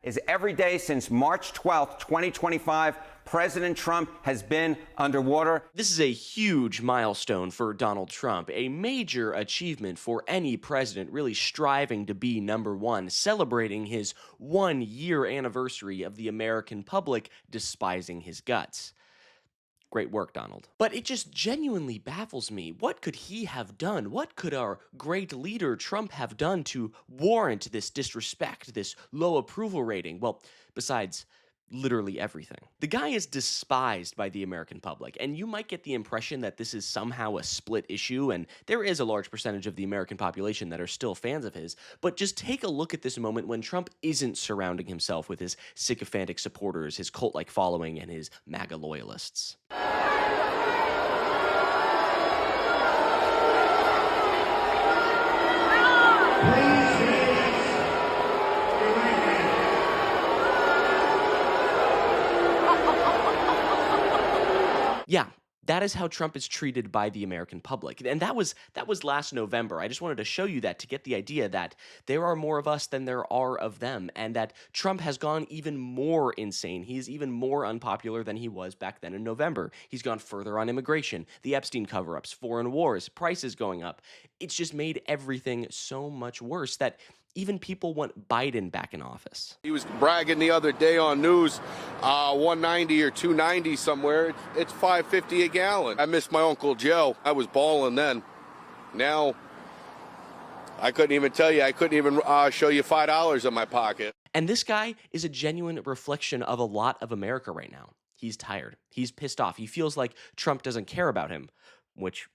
Is every day since March 12th, 2025, President Trump has been underwater. This is a huge milestone for Donald Trump, a major achievement for any president really striving to be number one, celebrating his 1-year anniversary of the American public despising his guts. Great work, Donald. But it just genuinely baffles me. What could he have done? What could our great leader Trump have done to warrant this disrespect, this low approval rating? Well, besides literally everything. The guy is despised by the American public, and you might get the impression that this is somehow a split issue, and there is a large percentage of the American population that are still fans of his, but just take a look at this moment when Trump isn't surrounding himself with his sycophantic supporters, his cult-like following, and his MAGA loyalists. Yeah, that is how Trump is treated by the American public. And that was last November. I just wanted to show you that to get the idea that there are more of us than there are of them, and that Trump has gone even more insane. He is even more unpopular than he was back then in November. He's gone further on immigration, the Epstein cover-ups, foreign wars, prices going up. It's just made everything so much worse that even people want Biden back in office. He was bragging the other day on news, 190 or 290 somewhere. It's $5.50 a gallon. I miss my Uncle Joe. I was balling then. Now, I couldn't even tell you. I couldn't even show you $5 in my pocket. And this guy is a genuine reflection of a lot of America right now. He's tired. He's pissed off. He feels like Trump doesn't care about him, which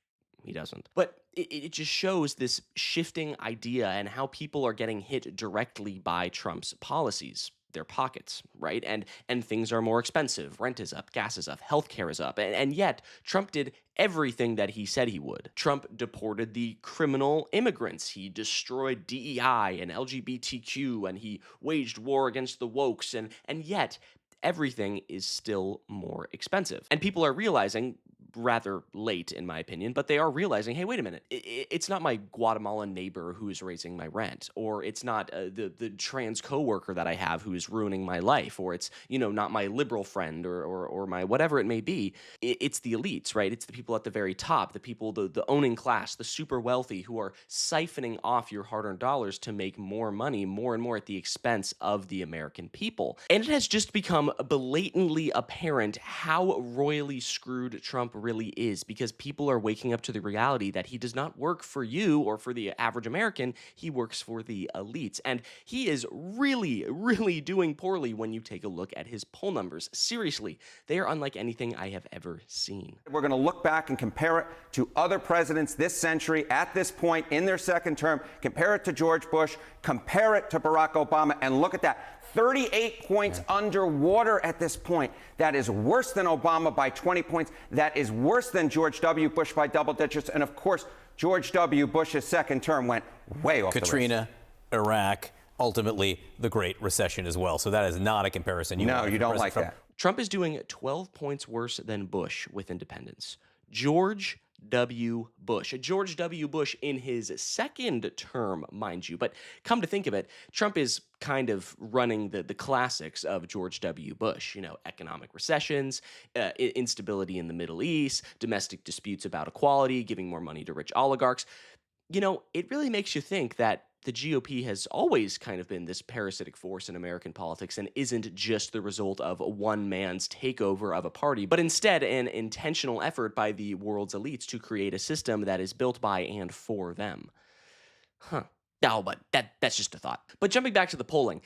he doesn't. But it just shows this shifting idea and how people are getting hit directly by Trump's policies, their pockets, right? And things are more expensive. Rent is up, gas is up, healthcare is up. And yet, Trump did everything that he said he would. Trump deported the criminal immigrants. He destroyed DEI and LGBTQ, and he waged war against the wokes. And yet, everything is still more expensive. And people are realizing, rather late in my opinion, but they are realizing, hey, wait a minute, it's not my Guatemalan neighbor who is raising my rent, or it's not the trans coworker that I have who is ruining my life, or it's, not my liberal friend or my whatever it may be. It's the elites, right? It's the people at the very top, the people, the owning class, the super wealthy who are siphoning off your hard-earned dollars to make more money more and more at the expense of the American people. And it has just become blatantly apparent how royally screwed Trump really is, because people are waking up to the reality that he does not work for you or for the average American. He works for the elites, and he is really, really doing poorly when you take a look at his poll numbers. Seriously, they are unlike anything I have ever seen. We're going to look back and compare it to other presidents this century at this point in their second term, compare it to George Bush, compare it to Barack Obama, and look at that. 38 points underwater at this point. That is worse than Obama by 20 points. That is worse than George W. Bush by double digits. And of course, George W. Bush's second term went way off Katrina, the race. Iraq, ultimately the Great Recession as well. So that is not a comparison. You don't like that. Trump is doing 12 points worse than Bush with independence. George W. Bush. George W. Bush in his second term, mind you. But come to think of it, Trump is kind of running the classics of George W. Bush. Economic recessions, instability in the Middle East, domestic disputes about equality, giving more money to rich oligarchs. It really makes you think that the GOP has always kind of been this parasitic force in American politics and isn't just the result of one man's takeover of a party, but instead an intentional effort by the world's elites to create a system that is built by and for them. No, but that's just a thought. But jumping back to the polling,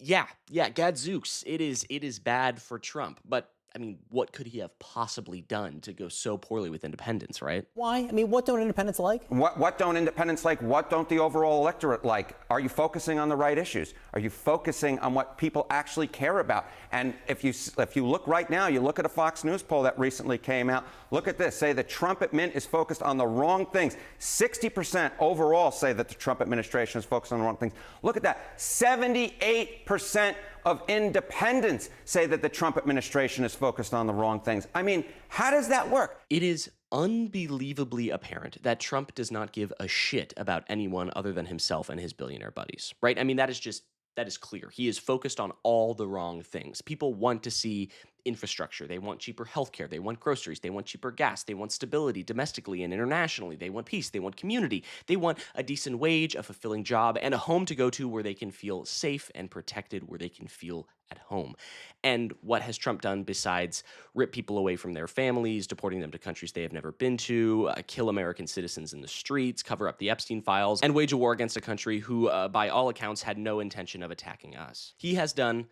yeah, gadzooks, it is bad for Trump, but I mean, what could he have possibly done to go so poorly with independents, right? Why? I mean, what don't independents like? What don't independents like? What don't the overall electorate like? Are you focusing on the right issues? Are you focusing on what people actually care about? And if you look right now, you look at a Fox News poll that recently came out, look at this, say the Trump admin is focused on the wrong things. 60% overall say that the Trump administration is focused on the wrong things. Look at that, 78% of independents say that the Trump administration is focused on the wrong things. I mean, how does that work? It is unbelievably apparent that Trump does not give a shit about anyone other than himself and his billionaire buddies, right? I mean, that is just That is clear. He is focused on all the wrong things. People want to see infrastructure. They want cheaper healthcare. They want groceries. They want cheaper gas. They want stability domestically and internationally. They want peace. They want community. They want a decent wage, a fulfilling job, and a home to go to where they can feel safe and protected, where they can feel at home. And what has Trump done besides rip people away from their families, deporting them to countries they have never been to, kill American citizens in the streets, cover up the Epstein files, and wage a war against a country who, by all accounts, had no intention of attacking us? He has done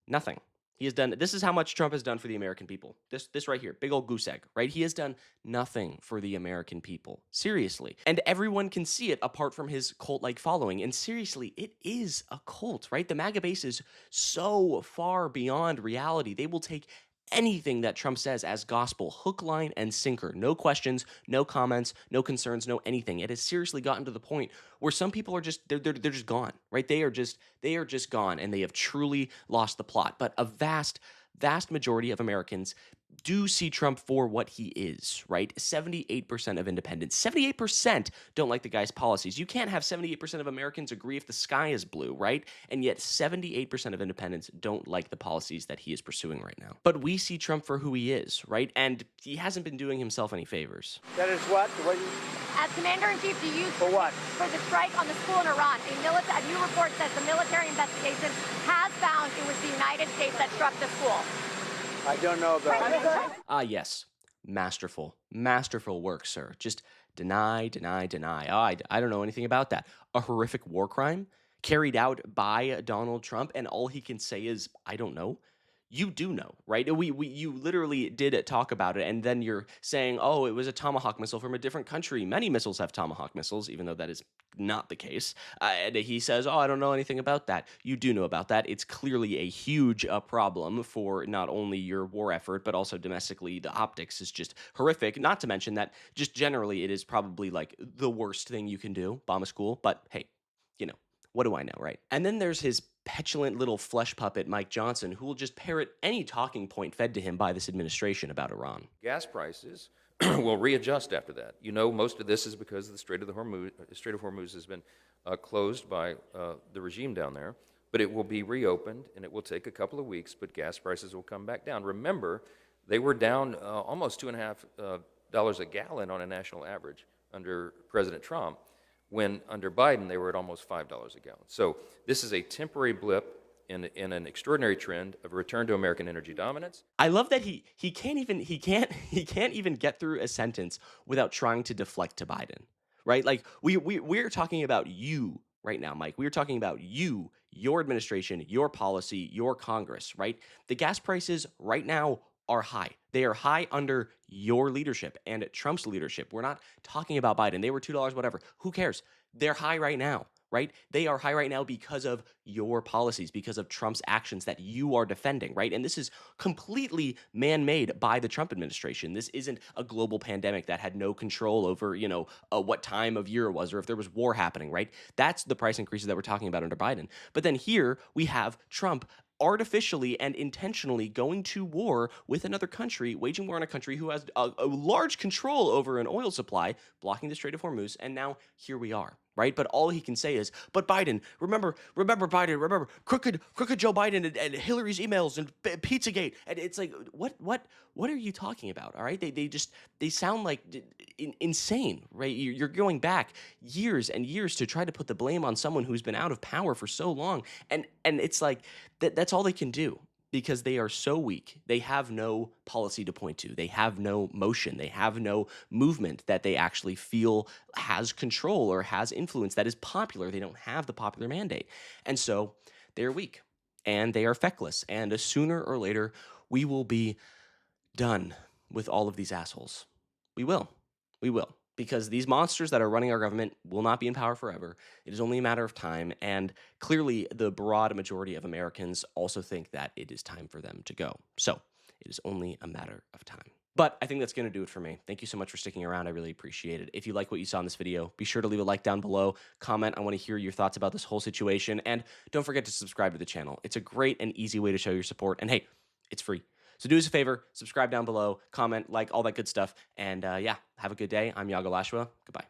nothing. He has done, this is how much Trump has done for the American people. This right here, big old goose egg, right? He has done nothing for the American people. Seriously. And everyone can see it apart from his cult-like following. And seriously, it is a cult, right? The MAGA base is so far beyond reality. They will take anything that Trump says as gospel, hook, line, and sinker. No questions, no comments, no concerns, no anything. It has seriously gotten to the point where some people are just, they're just gone, right? They are just gone, and they have truly lost the plot. But a vast majority of Americans do see Trump for what he is, right? 78% of independents, 78% don't like the guy's policies. You can't have 78% of Americans agree if the sky is blue, right? And yet 78% of independents don't like the policies that he is pursuing right now. But we see Trump for who he is, right? And he hasn't been doing himself any favors. That is what? As Commander-in-Chief, do you For what? for the strike on the school in Iran? A new report says the military investigation has found it was the United States that struck the school. I don't know about it. Yes. Masterful work, sir. Just deny. Oh, I don't know anything about that. A horrific war crime carried out by Donald Trump, and all he can say is, I don't know. You do know, right? You literally did talk about it, and then you're saying, oh, it was a Tomahawk missile from a different country. Many missiles have Tomahawk missiles, even though that is not the case. And he says, oh, I don't know anything about that. You do know about that. It's clearly a huge problem for not only your war effort, but also domestically. The optics is just horrific, not to mention that just generally it is probably like the worst thing you can do, bomb a school. But hey, you know, what do I know, right? And then there's his petulant little flesh puppet, Mike Johnson, who will just parrot any talking point fed to him by this administration about Iran. Gas prices will readjust after that. You know, most of this is because the Strait of Hormuz has been closed by the regime down there, but it will be reopened, and it will take a couple of weeks, but gas prices will come back down. Remember, they were down almost $2.50 a gallon on a national average under President Trump, when under Biden, they were at almost $5 a gallon. So this is a temporary blip in an extraordinary trend of a return to American energy dominance. I love that he can't even get through a sentence without trying to deflect to Biden, right? Like we're talking about you right now, Mike. We're talking about you, your administration, your policy, your Congress, right? The gas prices right now are high. They are high under your leadership and Trump's leadership. We're not talking about Biden. They were $2, whatever. Who cares? They're high right now, right? They are high right now because of your policies, because of Trump's actions that you are defending, right? And this is completely man-made by the Trump administration. This isn't a global pandemic that had no control over, what time of year it was or if there was war happening, right? That's the price increases that we're talking about under Biden. But then here we have Trump artificially and intentionally going to war with another country, waging war on a country who has a large control over an oil supply, blocking the Strait of Hormuz, and now here we are, right? But all he can say is, but Biden, remember Biden, remember crooked Joe Biden and Hillary's emails and Pizzagate, and it's like, what are you talking about? All right, they sound like insane, right? You're going back years and years to try to put the blame on someone who's been out of power for so long, and it's like that's all they can do. Because they are so weak. They have no policy to point to. They have no motion. They have no movement that they actually feel has control or has influence that is popular. They don't have the popular mandate. And so they're weak and they are feckless. And sooner or later, we will be done with all of these assholes. We will. Because these monsters that are running our government will not be in power forever. It is only a matter of time, and clearly the broad majority of Americans also think that it is time for them to go. So it is only a matter of time. But I think that's going to do it for me. Thank you so much for sticking around. I really appreciate it. If you like what you saw in this video, be sure to leave a like down below. Comment. I want to hear your thoughts about this whole situation. And don't forget to subscribe to the channel. It's a great and easy way to show your support. And hey, it's free. So do us a favor, subscribe down below, comment, like, all that good stuff. And yeah, have a good day. I'm Iago Lashua. Goodbye.